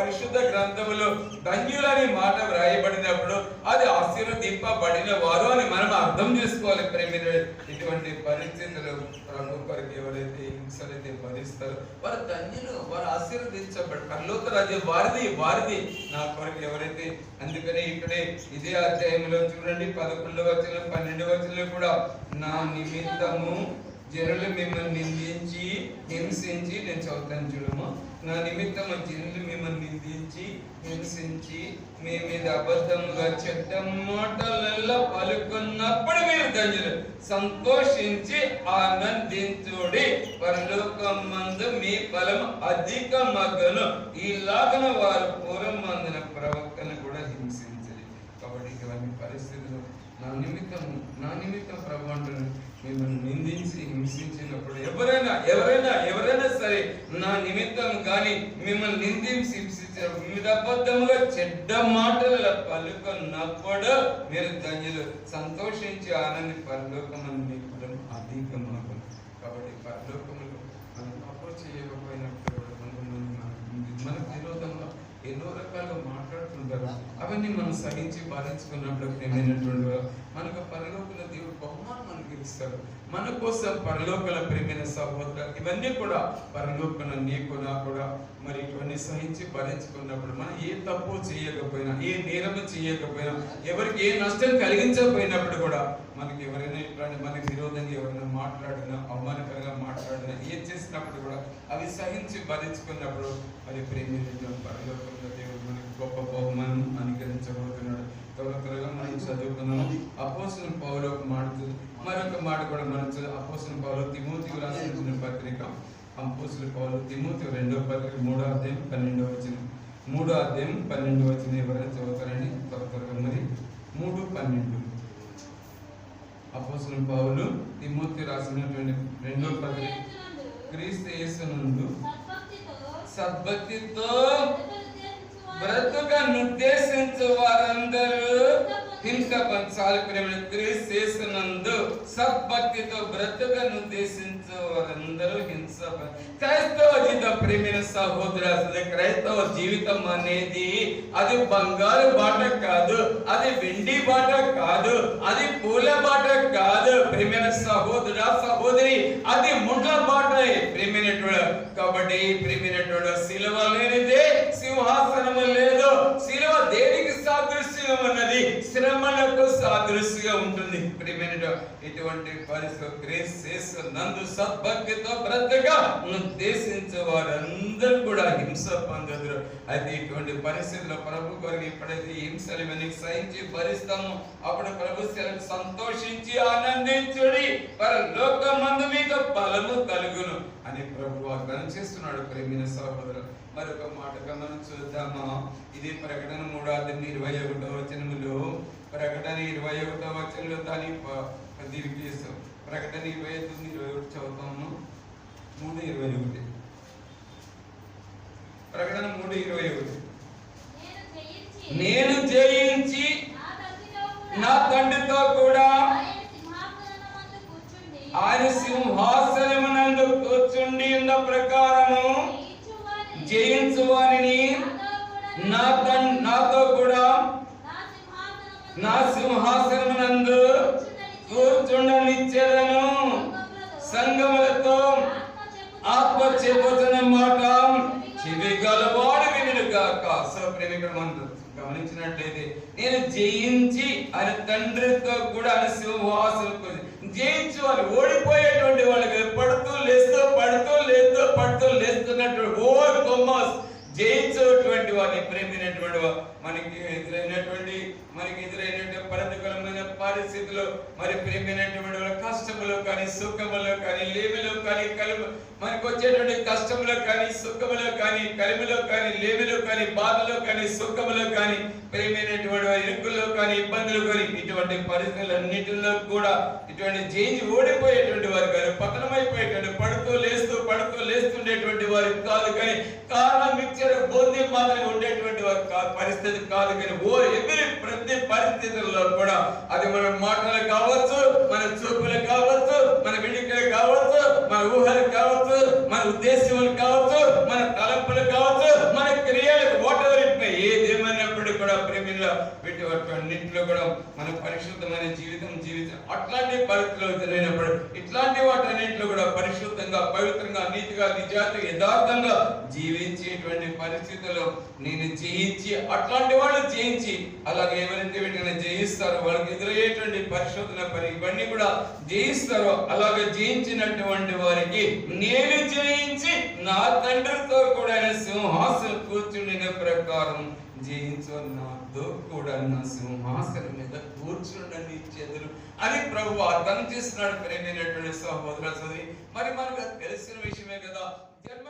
పరిశుద్ధ గ్రంథములో ధన్యులని మాట వ్రాయబడినప్పుడు అది ఆశీర్వదింపబడిన వారు అని మనం అర్థం చేసుకోవాలి. ప్రేమిన ఇటువంటి పరిస్థితులు ప్రభు కొరకు ఎవరైతే హింసలైతే భరిస్తారో వారు ధన్యులు, వారు ఆశీర్వదించబడి పరలోక రాజ్యం వారిది నా కొరకు ఎవరైతే. అందుకనే ఇక్కడే ఇదే అధ్యాయంలో చూడండి 11వ వచనం 12వ వచనంలో కూడా నా నిమిత్తము జనులు మిమ్మల్ని నిందించి హింసించి, నేను చదువుతాను చూడము, నా నిమిత్తము జనులు మిమ్మల్ని నిందించి హింసించి మీ మీద అబద్ధముగా చెడ్డ మాటలలో పలుకున్నప్పుడు మీరు ధన్యులు, సంతోషించి ఆనందించుడి, పరలోకమందు మీ ఫలము అధికమగును. ఈలాగన వారు పూర్వమందున ప్రవక్తను కూడా హింసించరు. కాబట్టి ఇవన్నీ పరిస్థితులు నా నిమిత్తం ప్రభు అంటున్నాను, మిమ్మల్ని నిందించి హింసించినప్పుడు ఎవరైనా సరే నా నిమిత్తం కానీ మిమ్మల్ని నిందించి హింసించినప్పుడు మీరు అబద్ధముగా చెడ్డ మాటల పలుకున్నప్పుడు మీరు ధన్యులు, సంతోషించి ఆనంది, పరలోకమందు మీ ఫలం అధికమగును. కాబట్టి పరలోకములో మనం తప్పు చేయకపోయినప్పుడు మనకు విరోధంగా ఎన్నో రకాలుగా మాట్లాడుతుంటారు. అవన్నీ మనం సహించి భరించుకున్నప్పుడు ప్రేమైనటువంటి మనకు పరలోకల దేవుడు బహుమానం మనకి ఇస్తాడు. మన కోసం పరలోకల ప్రేమైన సహోదరు ఇవన్నీ కూడా పరలోకన నీకు నా కూడా మరి ఇవన్నీ సహించి భరించుకున్నప్పుడు మనం ఏ తప్పు చేయకపోయినా, ఏ నేరము చేయకపోయినా, ఎవరికి ఏ నష్టం కలిగించకపోయినప్పుడు కూడా మనకి ఎవరైనా ఇట్లాంటి మనకి విరోధంగా ఎవరైనా మాట్లాడినా, అవమానకరంగా మాట్లాడినా, ఏం చేసినప్పుడు కూడా అవి సహించి భరించుకున్నప్పుడు మరి ప్రేమించిన పరలోకంలో దేవుడు మనకి గొప్ప బహుమానం అనుకరించబోతున్నాడు. త్వరగా మనం చదువుకున్నాము. అపోస్తలుడైన పౌలు ఒక మాట, మరొక మాట కూడా మనం అపోస్తలుడైన పౌలు తిమోతికి రాసిన పత్రిక, అపోస్తలుడైన పౌలు తిమోతి 2వ పత్రిక 3వ అధ్యాయం 12వ వచనం, 3వ అధ్యాయం 12వ వచనం ఎవరైనా చదువుతారండి త్వరగా మరి 3:12. అపోస్తలుడైన పౌలు తిమోతి రాసినటువంటి 2వ పత్రిక, క్రీస్తు యేసునందు సద్భక్తితో బ్రతుకనుద్దేశించు వారందరూ హింస పంచాలి. ప్రేమ క్రీస్తు యేసునందు సద్భక్తితో బ్రతుకనుద్దేశించు వారందరూ హింస. క్రైస్తవ జీవితం ప్రేమైన సహోదరులు, క్రైస్తవ జీవితం అనేది అది బంగారు బాట కాదు, అది వెండి బాట కాదు, అది పూల బాట కాదు ప్రేమైన సహోదర సహోదరి, అది ముళ్ళ బాట ప్రేమైనటువంటి. కాబట్టి ప్రేమైనటువంటి సిలువ లేనిదే సింహాసనము లేదు. సిలువ దేనికి సాదృశ్యం ఉన్నది? శ్రమలకు సాదృశ్యంగా ఉంటుంది ప్రేమైన. ఇటువంటి పరిస్థితి క్రీస్తు యేసునందు సద్భక్తితో బ్రతగా ఉద్దేశించే వారందరూ కూడా హింస పొందదురు. అయితే ఇటువంటి పరిస్థితుల్లో ప్రభు కొరకు ఎప్పుడైతే హింసలు ఇవన్నీ సహించి భరిస్తామో అప్పుడు ప్రభు సంతోషించి ఆనందించుడి, పరలోకమందు మీకు ఫలము కలుగును అని ప్రభు వాగ్దానం చేస్తున్నాడు. ప్రేమైన సహోదరులు, మరొక మాటగా మనం చూద్దామా? ఇది ప్రకటన 3:21 వచనములో, ప్రకటన 21వ వచనంలో దాని దీనికి చేస్తాం. ప్రకటన 29:21 చదువుతాము. 3:21 ప్రకటన 3:21 నేను జయించి నా తండ్రితో కూడా ఆయన సింహాసనమునందు కూర్చుండి ఉన్న ప్రకారము జయించు వారిని నాతో కూడా నా సింహాసనమునందు కూర్చుండనిచ్చేదను. సంగములతో ఆత్మ చెబుతున్న మాట చెవి గలవాడు వినుగాక. గమనించినట్లయితే నేను జయించి ఆయన తండ్రితో కూడా ఆయన సింహాసనం జయించి వాళ్ళు ఓడిపోయేటువంటి వాళ్ళకి పడుతూ లేస్తున్నట్టు ఓవర్ కొమ్మస్ జయించేటువంటి వారిని ప్రేమినటువంటి మనకి ఎదురైనటువంటి ప్రతికూలమైన పరిస్థితుల్లో మరి ప్రేమైనటువంటి వాళ్ళ కష్టములో కానీ సుఖములో కానీ లేమిలో కానీ మనకు వచ్చేటువంటి కష్టములో కానీ సుఖములో కానీ కలిమిలో కానీ లేమిలో కానీ బాధలో కానీ సుఖములో కానీ ప్రేమైనటువంటి వారి ఇరుకుల్లో కానీ ఇబ్బందులు కానీ ఇటువంటి పరిస్థితులన్నిటిలో కూడా ఇటువంటి జయించి ఓడిపోయేటువంటి వారు కానీ పతనమైపోయేటువంటి పడుతూ లేస్తుండేటువంటి వారు కాదు, కానీ కారణం ఇచ్చారు బోధి మాదిరి ఉండేటువంటి వారు పరిస్థితి కాదు. కానీ ప్రతి పరిస్థితుల్లో కూడా అది మన మాటలు కావచ్చు, మన చూపులు కావచ్చు, మన వినికిలు కావచ్చు, మన ఊహలు కావచ్చు, మన ఉద్దేశములు కావచ్చు, మన తలంపులు కావచ్చు, మన క్రియలకు ఓట వీటి అన్నింటిలో కూడా మన పరిశుద్ధమైన జీవితం అట్లాంటి పరిస్థితుల్లో జరిగినప్పుడు ఇట్లాంటి వాటన్నింటిలో కూడా పరిశుద్ధంగా, పవిత్రంగా, నీతిగా, నిజాయితీ, యథార్థంగా జీవించేటువంటి పరిస్థితుల్లో నేను జయించి, అట్లాంటి వాళ్ళు జయించి, అలాగే ఎవరైతే వీటిని జయిస్తారో వాళ్ళకి ఎదురయ్యేటువంటి పరిశోధన పని ఇవన్నీ కూడా జయిస్తారో అలాగే జయించినటువంటి వారికి నేను జయించి నా తండ్రితో కూడా సింహాసనం కూర్చుండిన ప్రకారం జయించు, నాతో కూడా నా సింహాసనం మీద కూర్చుండని చెదురు అని ప్రభు వాగ్దానం చేస్తున్నాడు. ప్రేమైనటువంటి సహోదర సోదరి, మరి మనకు తెలిసిన విషయమే కదా, జన్మ